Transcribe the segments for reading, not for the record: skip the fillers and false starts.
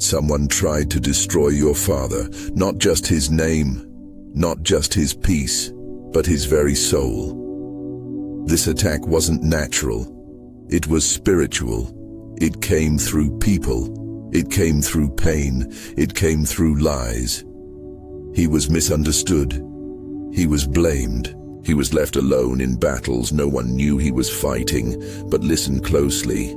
Someone tried to destroy your father, not just his name, not just his peace, but his very soul. This attack wasn't natural. It was spiritual. It came through people. It came through pain. It came through lies. He was misunderstood. He was blamed. He was left alone in battles no one knew he was fighting. But listen closely.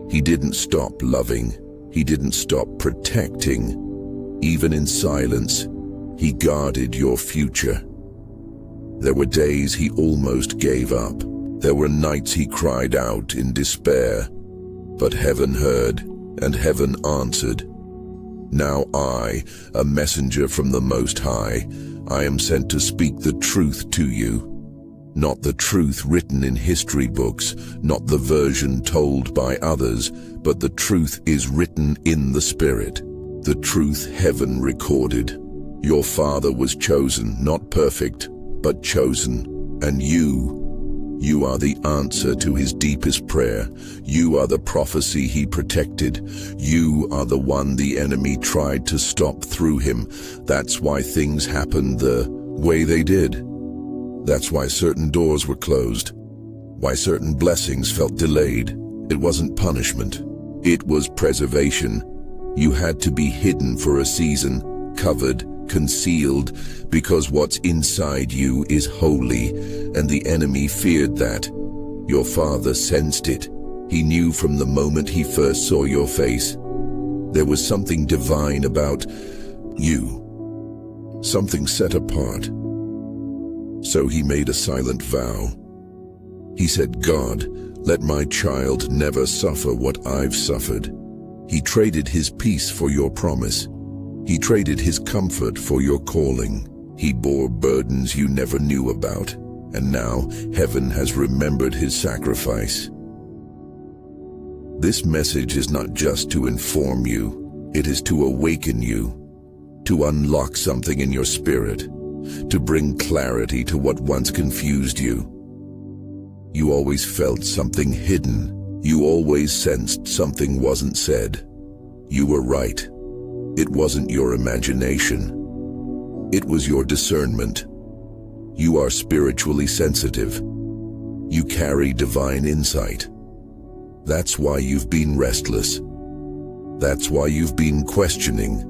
He didn't stop loving. He didn't stop protecting. Even in silence, he guarded your future. There were days he almost gave up. There were nights he cried out in despair. But heaven heard, and heaven answered. Now I, a messenger from the Most High, I am sent to speak the truth to you. Not the truth written in history books, not the version told by others, but the truth is written in the Spirit. The truth heaven recorded. Your father was chosen, not perfect, but chosen. And you are the answer to his deepest prayer. You are the prophecy he protected. You are the one the enemy tried to stop through him. That's why things happened the way they did. That's why certain doors were closed. Why certain blessings felt delayed. It wasn't punishment. It was preservation. You had to be hidden for a season, covered, concealed, because what's inside you is holy, and the enemy feared that. Your father sensed it. He knew from the moment he first saw your face. There was something divine about you, something set apart. So he made a silent vow. He said, God, let my child never suffer what I've suffered. He traded his peace for your promise. He traded his comfort for your calling. He bore burdens you never knew about, and now heaven has remembered his sacrifice. This message is not just to inform you, it is to awaken you, to unlock something in your spirit, to bring clarity to what once confused you. You always felt something hidden. You always sensed something wasn't said. You were right. It wasn't your imagination. It was your discernment. You are spiritually sensitive. You carry divine insight. That's why you've been restless. That's why you've been questioning.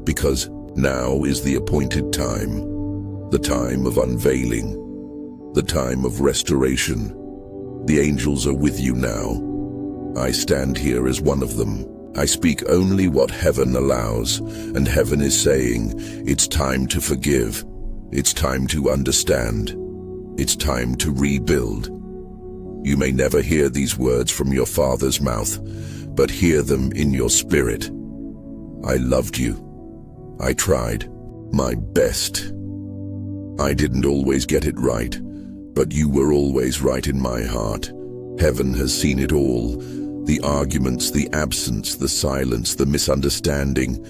Because now is the appointed time, the time of unveiling, the time of restoration. The angels are with you now. I stand here as one of them. I speak only what heaven allows, and heaven is saying, it's time to forgive. It's time to understand. It's time to rebuild. You may never hear these words from your father's mouth, but hear them in your spirit. I loved you. I tried my best. I didn't always get it right, but you were always right in my heart. Heaven has seen it all, the arguments, the absence, the silence, the misunderstanding,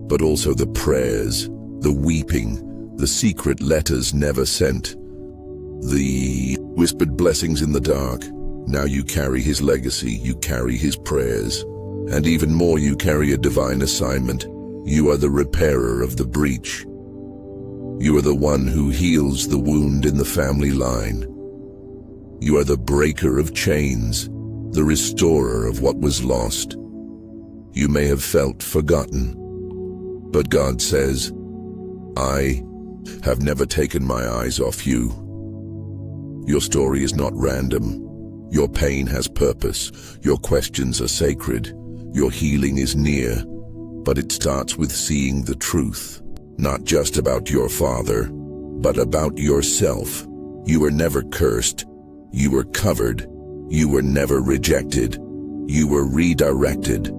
but also the prayers, the weeping, the secret letters never sent, the whispered blessings in the dark. Now you carry his legacy, you carry his prayers, and even more, you carry a divine assignment. You are the repairer of the breach. You are the one who heals the wound in the family line. You are the breaker of chains, the restorer of what was lost. You may have felt forgotten, but God says, I have never taken my eyes off you. Your story is not random. Your pain has purpose. Your questions are sacred. Your healing is near. But it starts with seeing the truth, not just about your father, but about yourself. You were never cursed. You were covered. You were never rejected. You were redirected,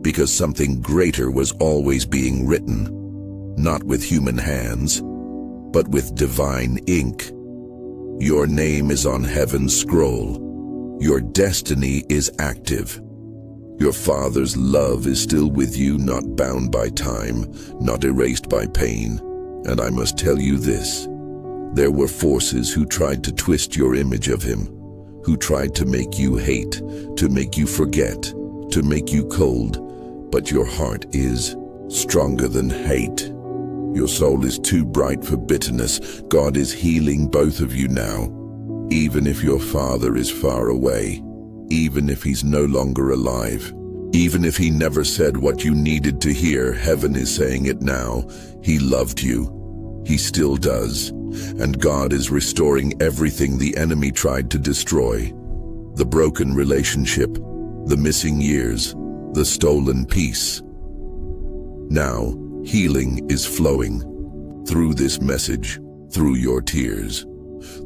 because something greater was always being written, not with human hands, but with divine ink. Your name is on heaven's scroll. Your destiny is active. Your father's love is still with you, not bound by time, not erased by pain. And I must tell you this, there were forces who tried to twist your image of him, who tried to make you hate, to make you forget, to make you cold. but your heart is stronger than hate. Your soul is too bright for bitterness. God is healing both of you now. Even if your father is far away, even if he's no longer alive, even if he never said what you needed to hear, heaven is saying it now. He loved you. He still does. And God is restoring everything the enemy tried to destroy. The broken relationship, the missing years, the stolen peace. Now, healing is flowing through this message, through your tears,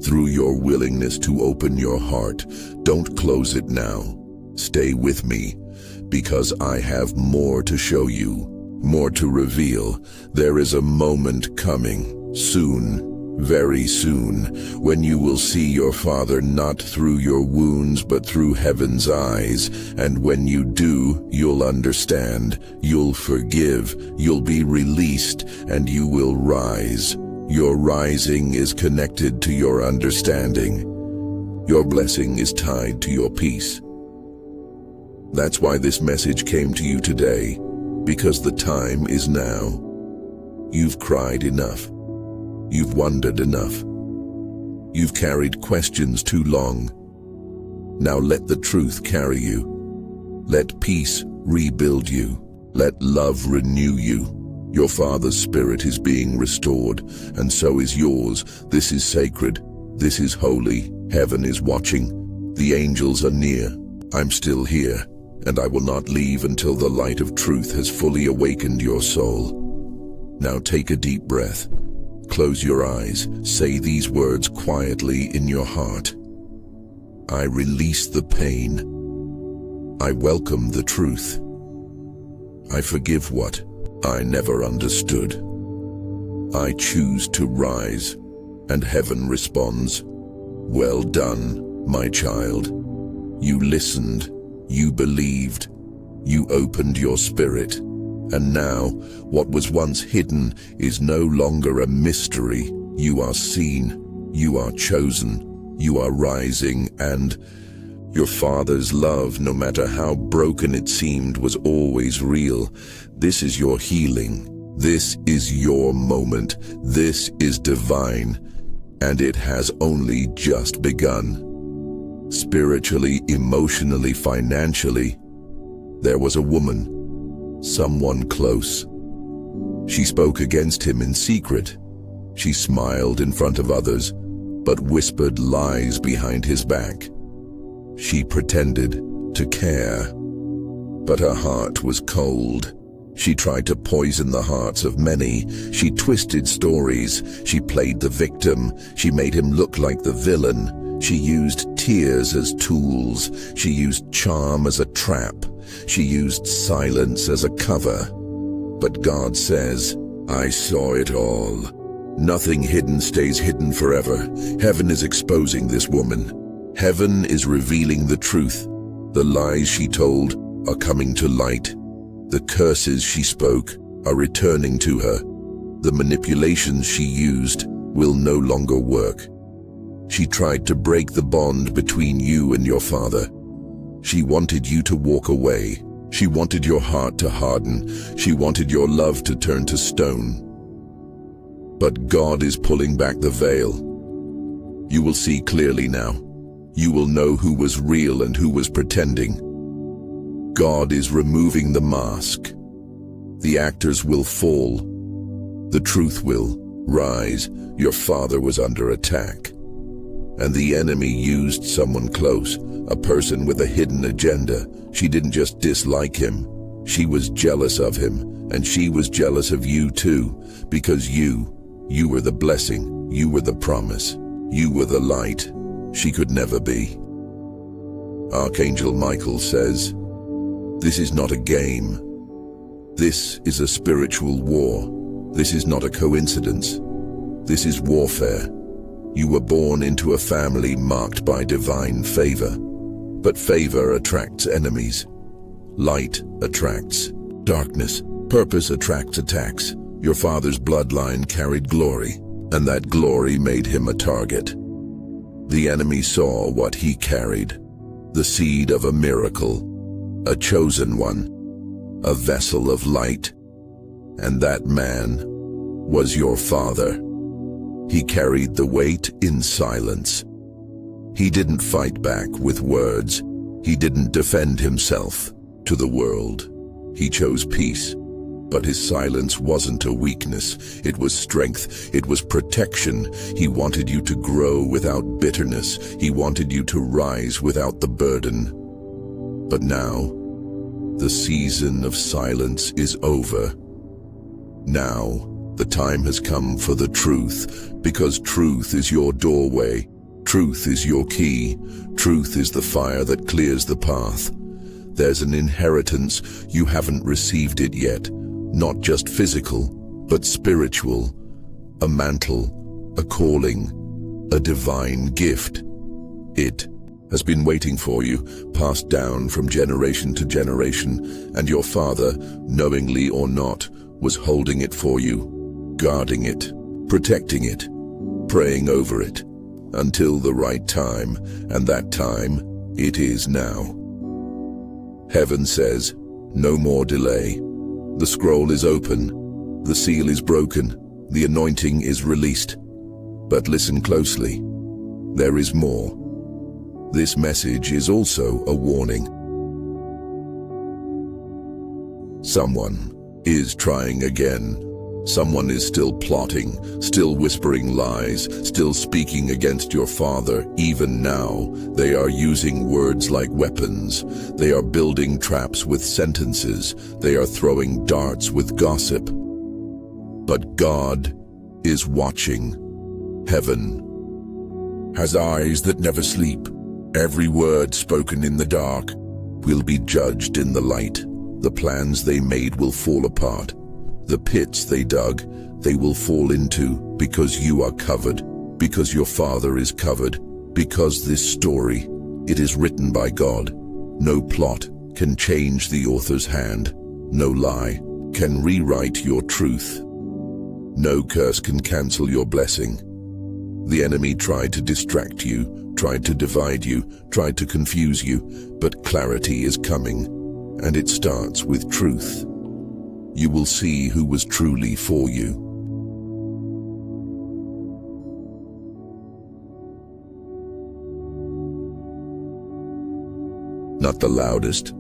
through your willingness to open your heart. Don't close it now. Stay with me, because I have more to show you, more to reveal. There is a moment coming, soon, very soon, when you will see your Father not through your wounds but through heaven's eyes. And when you do, you'll understand, you'll forgive, you'll be released, and you will rise. Your rising is connected to your understanding. Your blessing is tied to your peace. That's why this message came to you today, because the time is now. You've cried enough. You've wondered enough. You've carried questions too long. Now let the truth carry you. Let peace rebuild you. Let love renew you. Your Father's Spirit is being restored, and so is yours. This is sacred. This is holy. Heaven is watching. The angels are near. I'm still here, and I will not leave until the light of truth has fully awakened your soul. Now take a deep breath. Close your eyes. Say these words quietly in your heart. I release the pain. I welcome the truth. I forgive what I never understood. I choose to rise, and heaven responds, well done, my child. You listened, you believed, you opened your spirit. And now, what was once hidden is no longer a mystery. You are seen, you are chosen, you are rising, and your Father's love, no matter how broken it seemed, was always real. This is your healing. This is your moment. This is divine, and it has only just begun. Spiritually, emotionally, financially, there was a woman. Someone close. She spoke against him in secret. She smiled in front of others, but whispered lies behind his back. She pretended to care, but her heart was cold. She tried to poison the hearts of many. She twisted stories. She played the victim. She made him look like the villain. She used tears as tools. She used charm as a trap. She used silence as a cover. But God says, I saw it all. Nothing hidden stays hidden forever. Heaven is exposing this woman. Heaven is revealing the truth. The lies she told are coming to light. The curses she spoke are returning to her. The manipulations she used will no longer work. She tried to break the bond between you and your Father. She wanted you to walk away. She wanted your heart to harden. She wanted your love to turn to stone. But God is pulling back the veil. You will see clearly now. You will know who was real and who was pretending. God is removing the mask. The actors will fall. The truth will rise. Your Father was under attack. And the enemy used someone close, a person with a hidden agenda. She didn't just dislike him. She was jealous of him, and she was jealous of you too, because you were the blessing, you were the promise, you were the light she could never be. Archangel Michael says, this is not a game. This is a spiritual war. This is not a coincidence. This is warfare. You were born into a family marked by divine favor. But favor attracts enemies. Light attracts darkness. Purpose attracts attacks. Your father's bloodline carried glory, and that glory made him a target. The enemy saw what he carried, the seed of a miracle, a chosen one, a vessel of light. And that man was your father. He carried the weight in silence. He didn't fight back with words. He didn't defend himself to the world. He chose peace. But his silence wasn't a weakness. It was strength. It was protection. He wanted you to grow without bitterness. He wanted you to rise without the burden. But now, the season of silence is over. Now, the time has come for the truth, because truth is your doorway. Truth is your key. Truth is the fire that clears the path. There's an inheritance. You haven't received it yet. Not just physical, but spiritual. A mantle, a calling, a divine gift. It has been waiting for you, passed down from generation to generation, and your father, knowingly or not, was holding it for you, guarding it, protecting it, praying over it, until the right time, and that time, it is now. Heaven says, no more delay. The scroll is open, the seal is broken, the anointing is released. But listen closely. There is more. This message is also a warning. Someone is trying again. Someone is still plotting, still whispering lies, still speaking against your father. Even now, they are using words like weapons. They are building traps with sentences. They are throwing darts with gossip. But God is watching. Heaven has eyes that never sleep. Every word spoken in the dark will be judged in the light. The plans they made will fall apart. The pits they dug, they will fall into, because you are covered, because your father is covered, because this story, it is written by God. No plot can change the author's hand. No lie can rewrite your truth. No curse can cancel your blessing. The enemy tried to distract you, tried to divide you, tried to confuse you, but clarity is coming, and it starts with truth. You will see who was truly for you. Not the loudest,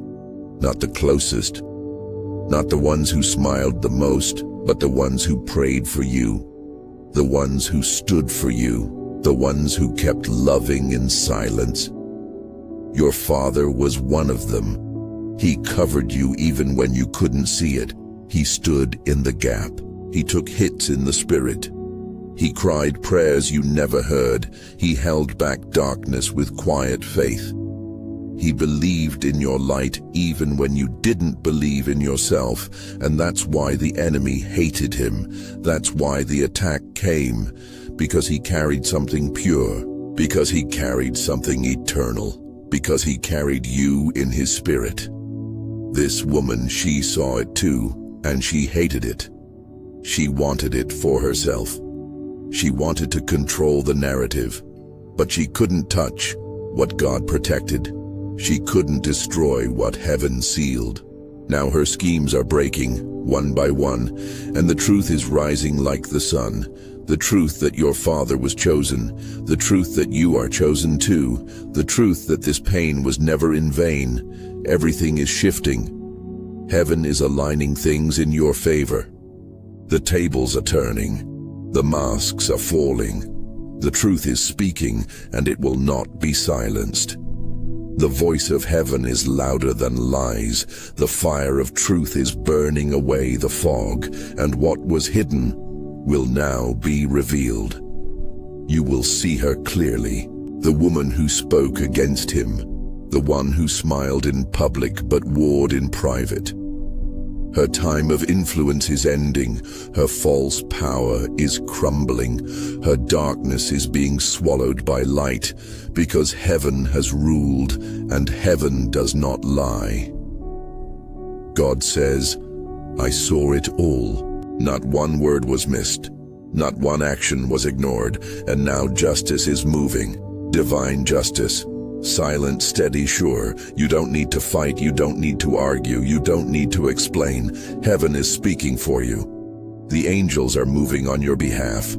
not the closest, not the ones who smiled the most, but the ones who prayed for you, the ones who stood for you, the ones who kept loving in silence. Your father was one of them. He covered you even when you couldn't see it. He stood in the gap. He took hits in the spirit. He cried prayers you never heard. He held back darkness with quiet faith. He believed in your light even when you didn't believe in yourself, and that's why the enemy hated him. That's why the attack came, because he carried something pure, because he carried something eternal, because he carried you in his spirit. This woman, she saw it too. And she hated it. She wanted it for herself. She wanted to control the narrative, but she couldn't touch what God protected. She couldn't destroy what heaven sealed. Now her schemes are breaking, one by one, and the truth is rising like the sun. The truth that your father was chosen, the truth that you are chosen too, the truth that this pain was never in vain. Everything is shifting. Heaven is aligning things in your favor. The tables are turning. The masks are falling. The truth is speaking, and it will not be silenced. The voice of heaven is louder than lies. The fire of truth is burning away the fog, and what was hidden will now be revealed. You will see her clearly, the woman who spoke against him, the one who smiled in public but warred in private. Her time of influence is ending. Her false power is crumbling. Her darkness is being swallowed by light, because heaven has ruled, and heaven does not lie. God says, I saw it all. Not one word was missed. Not one action was ignored, and now justice is moving. Divine justice. Silent, steady, sure. You don't need to fight, you don't need to argue, you don't need to explain. Heaven is speaking for you. The angels are moving on your behalf.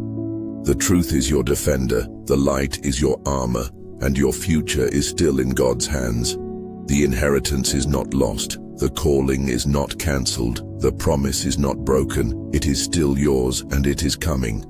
The truth is your defender, the light is your armor, and your future is still in God's hands. The inheritance is not lost, the calling is not cancelled, the promise is not broken, it is still yours and it is coming.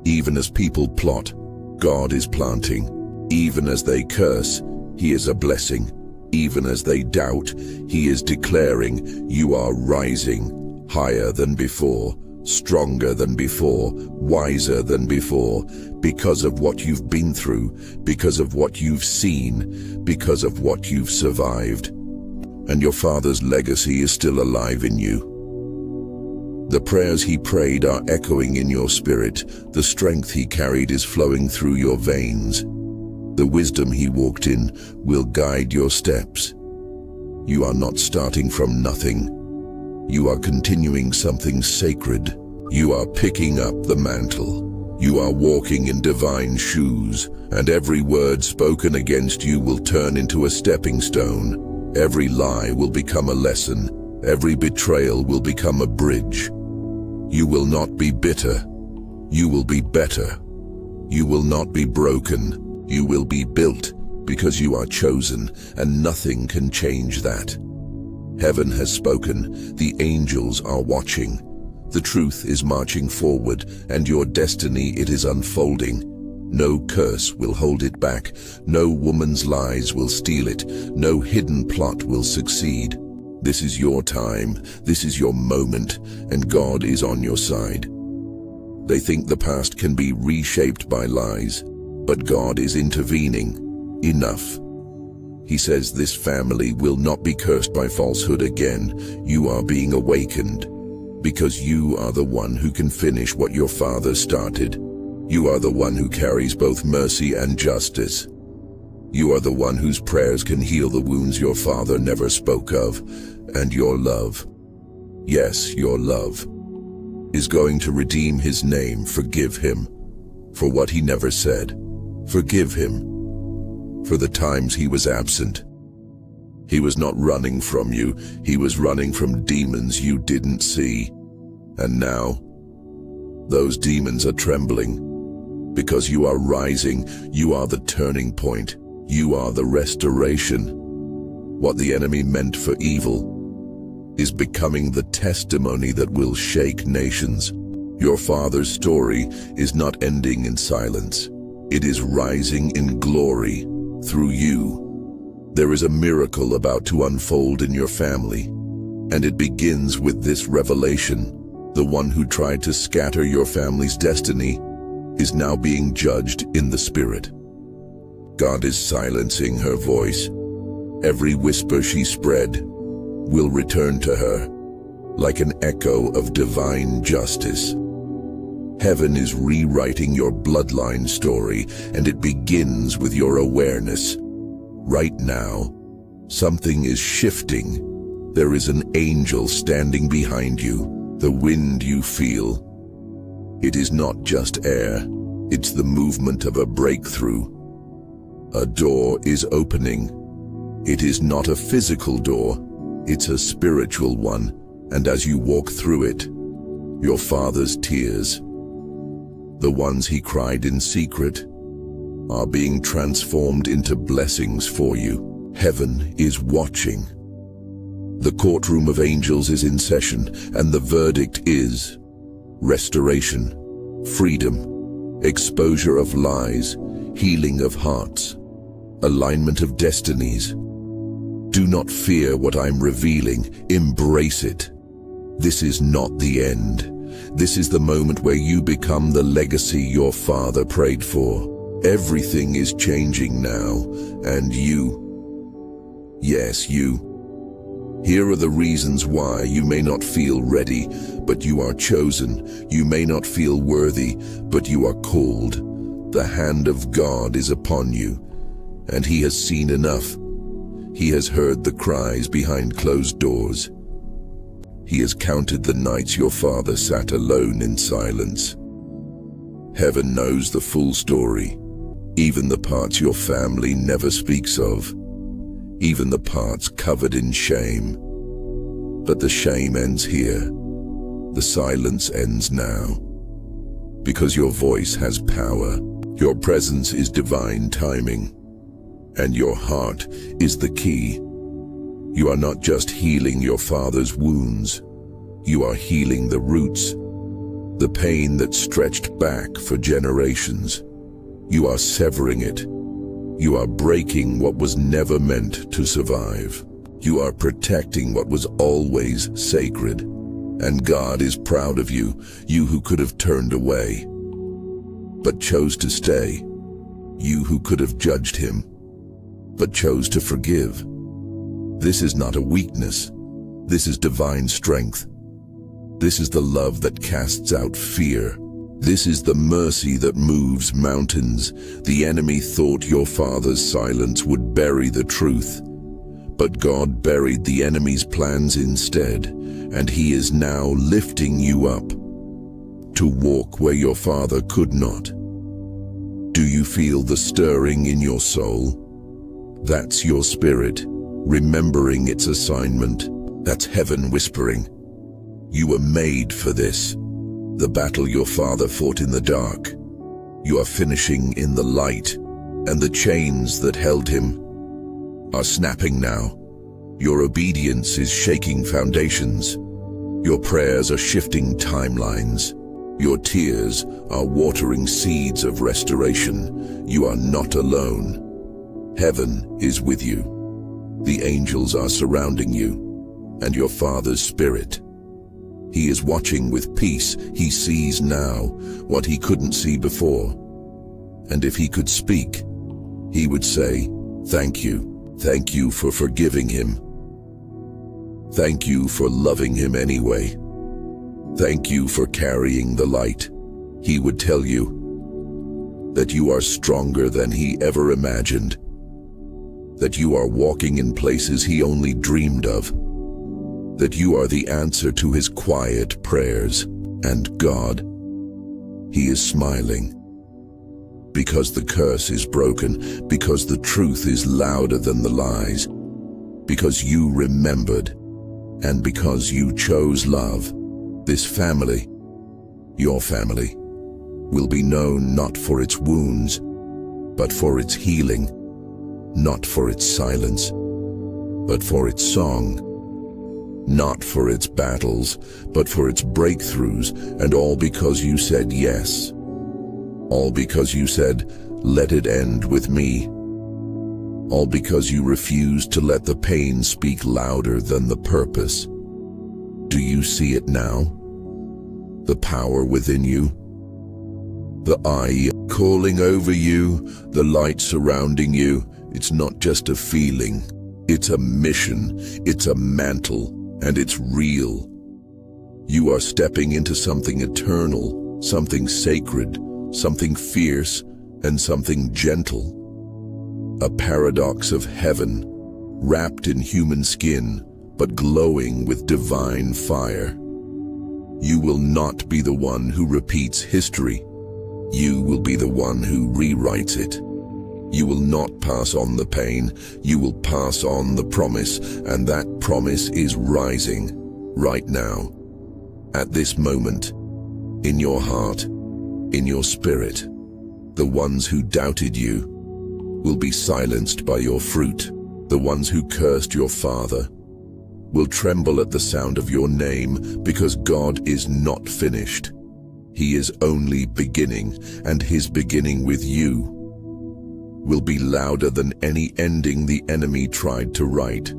Even as people plot, God is planting. Even as they curse, He is a blessing. Even as they doubt, He is declaring, you are rising, higher than before, stronger than before, wiser than before, because of what you've been through, because of what you've seen, because of what you've survived. And your Father's legacy is still alive in you. The prayers He prayed are echoing in your spirit. The strength He carried is flowing through your veins. The wisdom He walked in will guide your steps. You are not starting from nothing. You are continuing something sacred. You are picking up the mantle. You are walking in divine shoes, and every word spoken against you will turn into a stepping stone. Every lie will become a lesson. Every betrayal will become a bridge. You will not be bitter. You will be better. You will not be broken. You will be built, because you are chosen, and nothing can change that. Heaven has spoken. The angels are watching. The truth is marching forward, and your destiny, it is unfolding. No curse will hold it back. No woman's lies will steal it. No hidden plot will succeed. This is your time. This is your moment, and God is on your side. They think the past can be reshaped by lies, but God is intervening. Enough. He says this family will not be cursed by falsehood again. You are being awakened, because you are the one who can finish what your father started. You are the one who carries both mercy and justice. You are the one whose prayers can heal the wounds your father never spoke of. And your love, yes, your love, is going to redeem his name. Forgive him for what he never said. Forgive him for the times he was absent. He was not running from you. He was running from demons you didn't see. And now, those demons are trembling because you are rising. You are the turning point. You are the restoration. What the enemy meant for evil is becoming the testimony that will shake nations. Your father's story is not ending in silence. It is rising in glory through you. There is a miracle about to unfold in your family, and it begins with this revelation. The one who tried to scatter your family's destiny is now being judged in the spirit. God is silencing her voice. Every whisper she spread will return to her like an echo of divine justice. Heaven is rewriting your bloodline story, and it begins with your awareness. Right now, something is shifting. There is an angel standing behind you. The wind you feel, it is not just air. It's the movement of a breakthrough. A door is opening. It is not a physical door. It's a spiritual one, and as you walk through it, your father's tears, the ones he cried in secret, are being transformed into blessings for you. Heaven is watching. The courtroom of angels is in session, and the verdict is restoration, freedom, exposure of lies, healing of hearts, alignment of destinies. Do not fear what I'm revealing. Embrace it. This is not the end. This is the moment where you become the legacy your father prayed for. Everything is changing now, and you, yes, you. Here are the reasons why you may not feel ready, but you are chosen. You may not feel worthy, but you are called. The hand of God is upon you, and He has seen enough. He has heard the cries behind closed doors. He has counted the nights your father sat alone in silence. Heaven knows the full story. even the parts your family never speaks of, even the parts covered in shame. But the shame ends here. The silence ends now. Because your voice has power, your presence is divine timing, and your heart is the key. You are not just healing your father's wounds, you are healing the roots, the pain that stretched back for generations. You are severing it. You are breaking what was never meant to survive. You are protecting what was always sacred. And God is proud of you, you who could have turned away, but chose to stay. You who could have judged him, but chose to forgive. This is not a weakness. This is divine strength. This is the love that casts out fear. This is the mercy that moves mountains. The enemy thought your father's silence would bury the truth, but God buried the enemy's plans instead, and he is now lifting you up to walk where your father could not. Do you feel the stirring in your soul? That's your spirit, remembering its assignment. That's heaven whispering, you were made for this. The battle your father fought in the dark, you are finishing in the light, and the chains that held him are snapping now. Your obedience is shaking foundations. Your prayers are shifting timelines. Your tears are watering seeds of restoration. You are not alone. Heaven is with you. The angels are surrounding you, and your Father's Spirit. He is watching with peace. He sees now what he couldn't see before. And if he could speak, he would say, "Thank you. Thank you for forgiving him. Thank you for loving him anyway. Thank you for carrying the light." He would tell you that you are stronger than he ever imagined, that you are walking in places he only dreamed of, that you are the answer to his quiet prayers. And God, he is smiling. Because the curse is broken, because the truth is louder than the lies, because you remembered, and because you chose love. This family, your family, will be known not for its wounds, but for its healing, not for its silence, but for its song, not for its battles, but for its breakthroughs, and all because you said yes. All because you said, "Let it end with me." All because you refused to let the pain speak louder than the purpose. Do you see it now? The power within you? The eye calling over you, the light surrounding you. It's not just a feeling. It's a mission. It's a mantle, and it's real. You are stepping into something eternal, something sacred, something fierce, and something gentle. A paradox of heaven, wrapped in human skin, but glowing with divine fire. You will not be the one who repeats history. You will be the one who rewrites it. You will not pass on the pain, you will pass on the promise, and that promise is rising right now, at this moment, in your heart, in your spirit. The ones who doubted you will be silenced by your fruit. The ones who cursed your father will tremble at the sound of your name, because God is not finished. He is only beginning, and his beginning with you will be louder than any ending the enemy tried to write.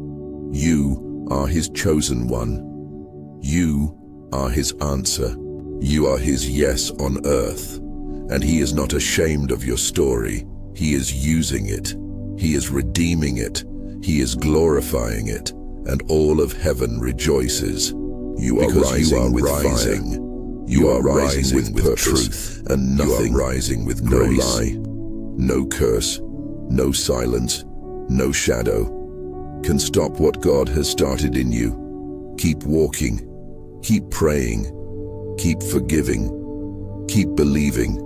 You are his chosen one. You are his answer. You are his yes on earth, and he is not ashamed of your story. He is using it. He is redeeming it. He is glorifying it, and all of heaven rejoices. You are rising with fire. You are rising with truth, and nothing rising with no lie, no curse, no silence, no shadow can stop what God has started in you. Keep walking, keep praying, keep forgiving, keep believing,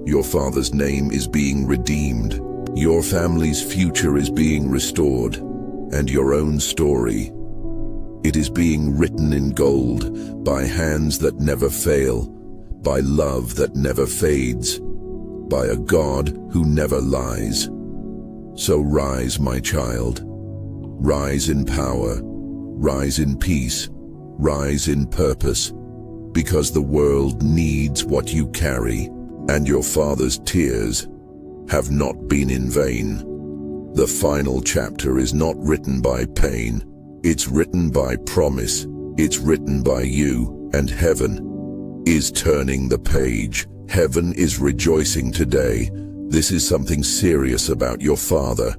Your father's name is being redeemed. Your family's future is being restored. And your own story, it is being written in gold by hands that never fail, by love that never fades, by a God who never lies. So rise, my child. Rise in power, rise in peace, rise in purpose, because the world needs what you carry, and your father's tears have not been in vain. The final chapter is not written by pain, it's written by promise, it's written by you, and heaven is turning the page. Heaven is rejoicing today. This is something serious about your father.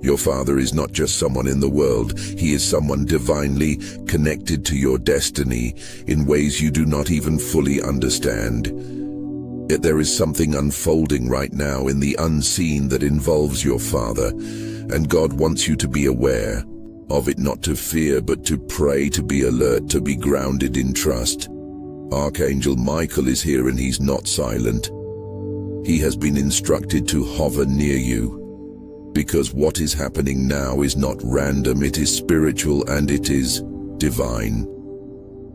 Your father is not just someone in the world, he is someone divinely connected to your destiny in ways you do not even fully understand. Yet there is something unfolding right now in the unseen that involves your father, and God wants you to be aware of it, not to fear, but to pray, to be alert, to be grounded in trust. Archangel Michael is here and he's not silent. He has been instructed to hover near you, because what is happening now is not random, it is spiritual and it is divine.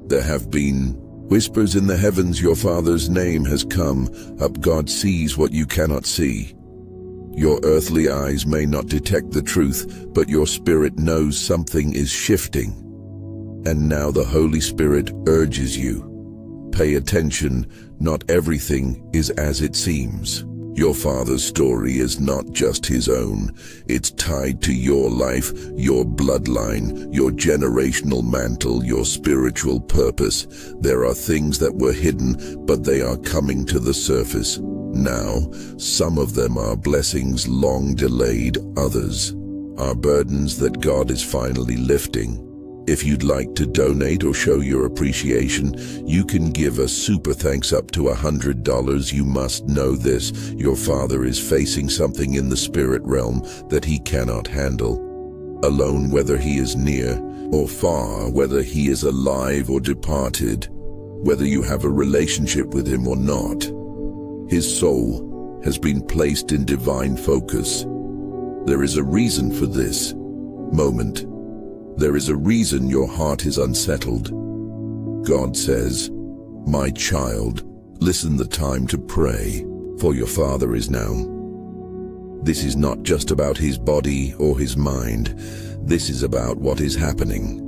There have been whispers in the heavens, your father's name has come up. God sees what you cannot see. Your earthly eyes may not detect the truth, but your spirit knows something is shifting. And now the Holy Spirit urges you, pay attention, not everything is as it seems. Your father's story is not just his own. It's tied to your life, your bloodline, your generational mantle, your spiritual purpose. There are things that were hidden, but they are coming to the surface now. Some of them are blessings long delayed, others are burdens that God is finally lifting. If you'd like to donate or show your appreciation, you can give a super thanks up to $100. You must know this: your father is facing something in the spirit realm that he cannot handle. Alone, whether he is near or far, whether he is alive or departed, whether you have a relationship with him or not, his soul has been placed in divine focus. There is a reason for this moment. There is a reason your heart is unsettled. God says, my child, listen, the time to pray for your father is now. This is not just about his body or his mind. This is about what is happening